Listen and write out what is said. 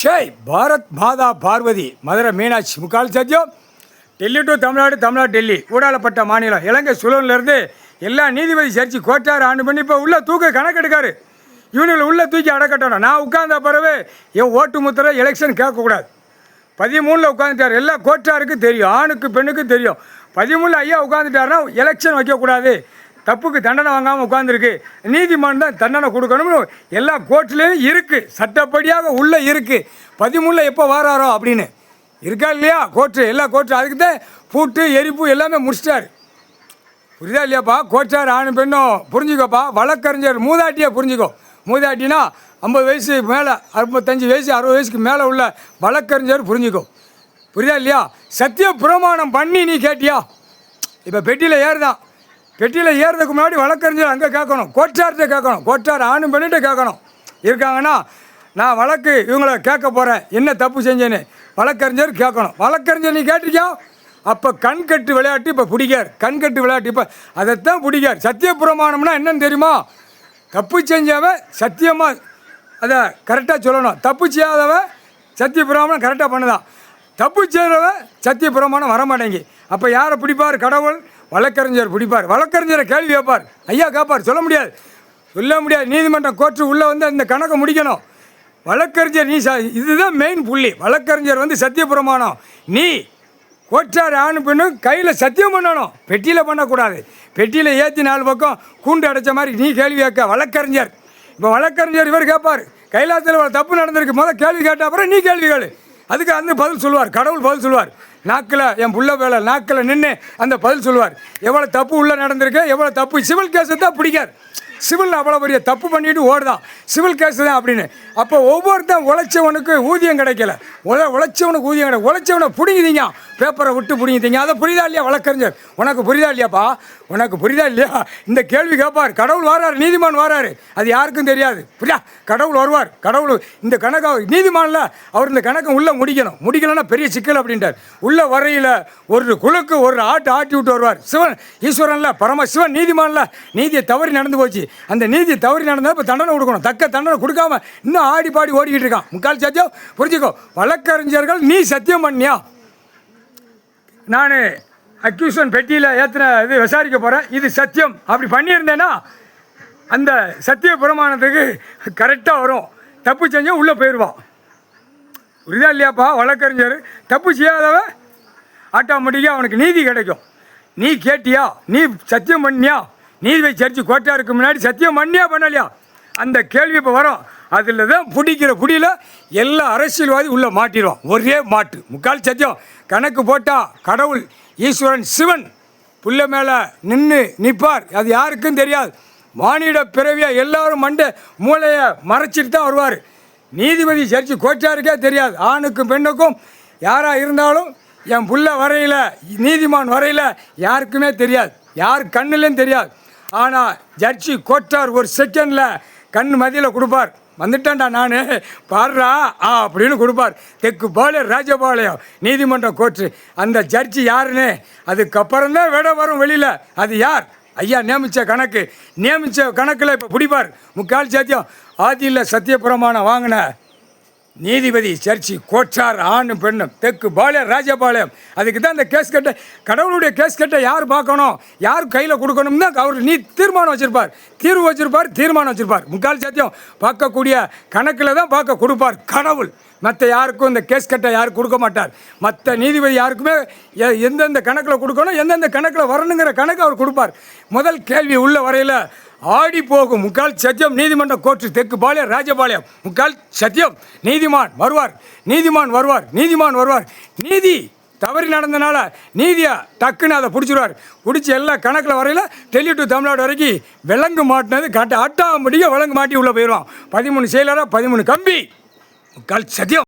ஜெய் பாரத் மாதா பார்வதி மதுரை மீனாட்சி முக்கால் சத்தியம். டெல்லி டு தமிழ்நாடு, தமிழ்நாடு டெல்லி, ஊடாலப்பட்ட மாநிலம் இலங்கை சுழன்லேருந்து எல்லா நீதிபதி சரிச்சு கோட்டார் ஆண்டு பண்ணி இப்போ உள்ள தூக்க கணக்கெடுக்காரு. இவனுங்களை உள்ளே தூக்கி அடக்கட்டணும். நான் உட்கார்ந்த பிறகு என் ஓட்டு முத்திரை எலெக்ஷன் கேட்கக்கூடாது. 13 உட்காந்துட்டார். எல்லா கோட்டாருக்கு தெரியும், ஆணுக்கு பெண்ணுக்கு தெரியும். 13 ஐயா உட்காந்துட்டாருன்னா எலெக்ஷன் வைக்கக்கூடாது, தப்புக்கு தண்டனை வாங்காமல் உட்காந்துருக்கு. நீதிமன்றம் தான் தண்டனை கொடுக்கணும்னு எல்லா கோர்ட்லேயும் இருக்குது, சட்டப்படியாக உள்ளே இருக்குது. 13 எப்போ வராரோ அப்படின்னு இருக்கா இல்லையா கோர்ட்டு, எல்லா கோர்ட்டு அதுக்கு தான் பூட்டு எரிப்பு எல்லாமே முடிச்சிட்டாரு. புரியுதா இல்லையாப்பா? கோர்ட்டார் ஆணு பெண்ணும் புரிஞ்சுக்கோப்பா. வழக்கறிஞர் மூதாட்டியை புரிஞ்சுக்கோ. மூதாட்டினா 50 வயசு மேலே, 65 வயசு 60 வயசுக்கு மேலே உள்ள வழக்கறிஞர் புரிஞ்சுக்கோ. புரியுதா இல்லையா? சத்திய பிரமாணம் பண்ணி நீ கேட்டியா? இப்போ பெட்டியில் ஏறுதான், பெட்டியில் ஏறுறதுக்கு முன்னாடி வழக்கறிஞர் அங்கே கேட்கணும், கோட்டார்கிட்ட கேட்கணும். கோட்டார் ஆணும் பண்ணிட்டு கேட்கணும். இருக்காங்கன்னா நான் வழக்கு இவங்களை கேட்க போகிறேன், என்ன தப்பு செஞ்சேன்னு வழக்கறிஞர் கேட்கணும். வழக்கறிஞர் நீ கேட்டிருக்கியா? அப்போ கண்கட்டு விளையாட்டு இப்போ பிடிக்கார். கண்கட்டு விளையாட்டு இப்போ அதைத்தான் பிடிக்கார். சத்திய பிரமாணம்னா என்னன்னு தெரியுமா? தப்பு செஞ்சவன் சத்தியமாக அதை கரெக்டாக சொல்லணும், தப்பு செய்யாதவன் சத்திய பிரமாணம் கரெக்டாக பண்ணுதான். தப்பு செய்கிறவன் சத்திய பிரமாணம் வரமாட்டேங்கி. அப்போ யாரை பிடிப்பார்? கடவுள். வழக்கறிஞர் பிடிப்பார். வழக்கறிஞரை கேள்வி கேட்பார், ஐயா கேட்பார். சொல்ல முடியாது, சொல்ல முடியாது. நீதிமன்றம் கோர்ட்டு உள்ளே வந்து அந்த கணக்கை முடிக்கணும். வழக்கறிஞர் நீ இதுதான் மெயின் புள்ளி. வழக்கறிஞர் வந்து சத்திய பிரமாணம். நீ கோட்டார் ஆணு பெண்ணு கையில் சத்தியம் பண்ணணும், பெட்டியில் பண்ணக்கூடாது. பெட்டியில் ஏற்றி 4 பக்கம் கூண்டு அடைச்ச மாதிரி நீ கேள்வி கேட்க வழக்கறிஞர். இப்போ வழக்கறிஞர் இவர் கேட்பார், கைலாசத்தில் தப்பு நடந்திருக்கு, முதல் கேள்வி கேட்ட அப்புறம் நீ கேள்வி கேளு. அதுக்கு அந்த பதில் சொல்லுவார், கடவுள் பதில் சொல்லுவார். நாக்கில் என் புள்ள வேலை நாக்கில் நின்று அந்த பதில் சொல்லுவார். எவ்வளோ தப்பு உள்ளே நடந்திருக்கு, எவ்வளோ தப்பு. சிவில் கேஸை தான் பிடிக்காது. சிவில் அவ்வளோ பெரிய தப்பு பண்ணிட்டு ஓடுதான், சிவில் கேஸு தான் அப்படின்னு. அப்போ ஒவ்வொருத்தன் உழைச்சவனுக்கு ஊதியம் கிடைக்கல, உழைச்சவனுக்கு ஊதியம் கிடையாது. உழைச்சவனை பிடிங்கிதீங்க, பேப்பரை விட்டு பிடிங்கிதீங்க. அதை புரியுதா இல்லையா வழக்கறிஞர்? உனக்கு புரியுதா இல்லையாப்பா? உனக்கு புரியுதா இல்லையா? இந்த கேள்வி கேட்பார். கடவுள் வராரு, நீதிமான் வராரு, அது யாருக்கும் தெரியாது. புரியா? கடவுள் வருவார். கடவுள் இந்த கணக்கை நீதிமானில் அவர் இந்த கணக்கை உள்ளே முடிக்கலன்னா பெரிய சிக்கல் அப்படின்ட்டார். உள்ள வரையில் ஒரு குழுக்கு ஒரு ஆட்டி விட்டு வருவார். சிவன் ஈஸ்வரன்ல பரமசிவன் நீதிமான்ல நீதியை தவறி நடந்து போச்சு. அந்த நீதி தவறி நடந்தால் இப்போ தண்டனை கொடுக்கணும். தக்க தண்டனை கொடுக்காம இன்னும் ஆடி பாடி ஓடிக்கிட்டு இருக்கான். முக்கால் சத்தியம் புரிஞ்சுக்கோ. வழக்கறிஞர்கள் நீ சத்தியம் பண்ணியா? நான் அக்யூஷன் பெட்டியில் ஏற்றின இது விசாரிக்க போகிறேன், இது சத்தியம் அப்படி பண்ணியிருந்தேன்னா அந்த சத்திய பிரமாணத்துக்கு கரெக்டாக வரும். தப்பு செஞ்சால் உள்ளே போயிடுவான். புரியுதா இல்லையாப்பா? வழக்கறிஞர் தப்பு செய்யாதவன் ஆட்டோமேட்டிக்காக அவனுக்கு நீதி கிடைக்கும். நீ கேட்டியா? நீ சத்தியம் பண்ணியா? நீதிபதி சரிச்சு கோட்டாருக்கு முன்னாடி சத்தியம் பண்ணியா பண்ணலையா? அந்த கேள்வி இப்போ வரும். அதில் தான் பிடிக்கிற புடியில் எல்லா அரசியல்வாதி உள்ளே மாட்டிடுவான். ஒரே மாட்டு முக்கால் சத்தியம். கணக்கு போட்டால் கடவுள் ஈஸ்வரன் சிவன் புள்ள மேலே நிற்பார். அது யாருக்கும் தெரியாது. மானிட பிறவியாக எல்லாரும் மூளையை மறைச்சிட்டு தான் வருவார். நீதிபதி சரிச்சு கோட்டாருக்கே தெரியாது. ஆணுக்கும் பெண்ணுக்கும் யாராக இருந்தாலும் என் புள்ள வரையில் நீதிமான் வரையில் யாருக்குமே தெரியாது, யார் கண்ணுலேயும் தெரியாது. ஆனால் ஜட்ஜி கோட்டார் ஒரு செகண்டில் கண் மதியில் கொடுப்பார். வந்துட்டேன்டா நான் பாடுறா அப்படின்னு கொடுப்பார். தெற்கு பாளையம் ராஜபாளையம் நீதிமன்றம் கோர்ட்டு. அந்த ஜட்ஜி யாருன்னு அதுக்கப்புறம் தான் விட வரும் வெளியில். அது யார்? ஐயா நியமித்த கணக்கில் இப்போ பிடிப்பார். முக்கால் சத்தியம். ஆதியில் சத்தியப்பிரமாணம் வாங்கின நீதிபதி சர்ச்சி கோட்டார் ஆணும் பெண்ணும் தெற்கு பாளையம் ராஜபாளையம். அதுக்கு தான் இந்த கேஸ் கட்டை, கடவுளுடைய கேஸ் கட்டை யார் பார்க்கணும், யார் கையில் கொடுக்கணும் தான் அவர் தீர்மானம் வச்சுருப்பார், தீர்வு வச்சுருப்பார், தீர்மானம் வச்சுருப்பார். முக்கால் சத்தியம் பார்க்கக்கூடிய கணக்கில் தான் பார்க்க கொடுப்பார் கடவுள். மற்ற யாருக்கும் இந்த கேஸ் கட்டை யாரும் கொடுக்க மாட்டார். மற்ற நீதிபதி யாருக்குமே எந்தெந்த கணக்கில் கொடுக்கணும், எந்தெந்த கணக்கில் வரணுங்கிற கணக்கு அவர் கொடுப்பார். முதல் கேள்வி உள்ள வரையில் ஆடி போகும். முக்கால் சத்தியம். நீதிமன்றம் கோர்ட்டு தெற்கு பாளையம் ராஜபாளையம். முக்கால் சத்தியம். நீதிமான் வருவார், நீதிமான் வருவார், நீதிமான் வருவார். நீதி தவறி நடந்தனால நீதியை டக்குன்னு அதை பிடிச்சிடுவார். பிடிச்சி எல்லா கணக்கில் வரையில் டெல்லி டு தமிழ்நாடு வரைக்கும் விலங்கு மாட்டினது ஆட்டாம்படியாக விலங்கு மாட்டி உள்ளே போயிடுவான். 13 செயலராக 13 கம்பி. முக்கால் சத்தியம்.